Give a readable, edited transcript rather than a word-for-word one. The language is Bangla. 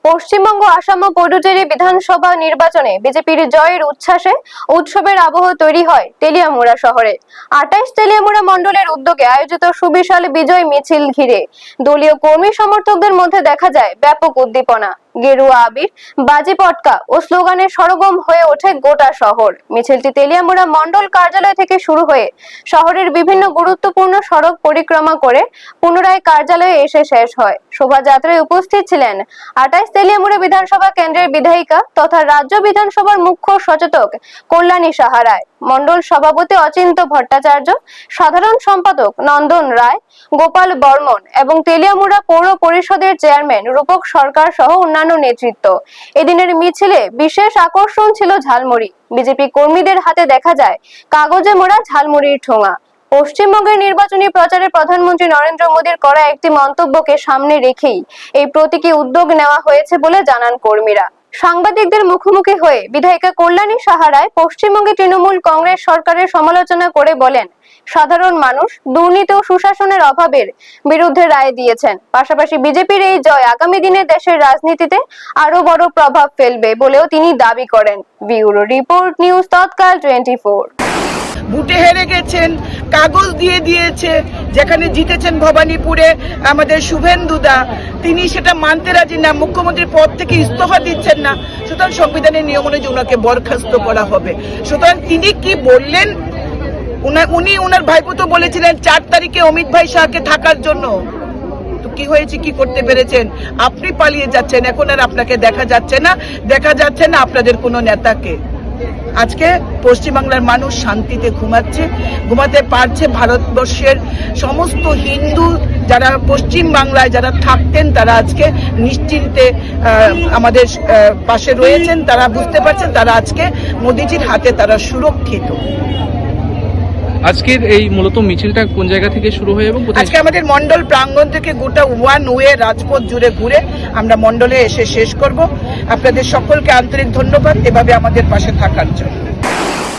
পশ্চিমবঙ্গ, আসাম ও পুডুচেরি বিধানসভা নির্বাচনে বিজেপির জয়ের উচ্ছ্বাসে উৎসবের আবহ তৈরি হয় তেলিয়ামুড়া শহরে। 28 তেলিয়ামুড়া মণ্ডলের উদ্যোগে আয়োজিত সুবিশাল বিজয় মিছিল ঘিরে দলীয় কর্মী সমর্থকদের মধ্যে দেখা যায় ব্যাপক উদ্দীপনা। গেরুয়া আবির, বাজি পটকা ও স্লোগানে সরগম হয়ে ওঠে গোটা শহর। মিছিলটি তেলিয়ামুড়া মণ্ডল কার্যালয় থেকে শুরু হয়ে শহরের বিভিন্ন গুরুত্বপূর্ণ সড়ক পরিক্রমা করে পুনরায় কার্যালয়ে এসে শেষ হয়। শোভাযাত্রায় উপস্থিত ছিলেন 28 তেলিয়ামুড়া বিধানসভা কেন্দ্রের বিধায়িকা তথা রাজ্য বিধানসভার মুখ্য সচেতক কল্যাণী সাহা রায়, মণ্ডল সভাপতি অচিন্ত ভট্টাচার্য, সাধারণ সম্পাদক নন্দন রায়, গোপাল বর্মন এবং তেলিয়ামুড়া পৌর পরিষদের চেয়ারম্যান রূপক সরকার সহ অন্যান্য নেতৃত্ব। এদিনের মিছিলে বিশেষ আকর্ষণ ছিল ঝালমুড়ি। বিজেপি কর্মীদের হাতে দেখা যায় কাগজে মোড়া ঝালমুড়ির ঠোঙা। পশ্চিমবঙ্গের নির্বাচনী প্রচারে প্রধানমন্ত্রী নরেন্দ্র মোদীর করা একটি মন্তব্যকে সামনে রেখেই এই প্রতীকী উদ্যোগ নেওয়া হয়েছে বলে জানান কর্মীরা। সাংবাদিকদের মুখোমুখি হয়ে বিধায়িকা কল্যাণী সাহা রায় পশ্চিমবঙ্গে তৃণমূল কংগ্রেস সরকারের সমালোচনা করে বলেন, সাধারণ মানুষ দুর্নীতি ও সুশাসনের অভাবের বিরুদ্ধে রায় দিয়েছেন। পাশাপাশি বিজেপির এই জয় আগামী দিনে দেশের রাজনীতিতে আরো বড় প্রভাব ফেলবে বলেও তিনি দাবি করেন। ব্যুরো রিপোর্ট, নিউজ তৎকাল 24। বুটে হেরে গেছেন, কাগজ দিয়ে দিয়েছে। যেখানে জিতেছেন ভবানীপুরে আমাদের শুভেন্দুদা, তিনি সেটা মানতে রাজি না, মুখ্যমন্ত্রীর পদ থেকে ইস্তফা দিচ্ছেন না। সুতরাং সংবিধানের নিয়ম অনুযায়ী ওনাকে বরখাস্ত করা হবে। সুতরাং তিনি কি বললেন, উনি ওনার ভাইপো বলেছিলেন 4 তারিখে অমিত ভাই শাহকে থাকার জন্য। তো কি হয়েছে, কি করতে পেরেছেন? আপনি পালিয়ে যাচ্ছেন, এখন আর আপনাকে দেখা যাচ্ছে না আপনাদের কোনো নেতাকে। আজকে পশ্চিমবাংলার মানুষ শান্তিতে ঘুমাতে পারছে। ভারতবর্ষের সমস্ত হিন্দু যারা পশ্চিম বাংলায় যারা থাকতেন তারা আজকে নিশ্চিন্তে আমাদের পাশে রয়েছেন। তারা বুঝতে পারছেন তারা আজকে মোদিজির হাতে তারা সুরক্ষিত। আজকের এই মূলত মিছিলটা কোন জায়গা থেকে শুরু হয়ে এবং আজকে আমাদের মন্ডল প্রাঙ্গণ থেকে গোটা ওয়ান ওয়ে রাজপথ জুড়ে ঘুরে আমরা মন্ডলে এসে শেষ করব। আপনাদের সকলকে আন্তরিক ধন্যবাদ এভাবে আমাদের পাশে থাকার জন্য।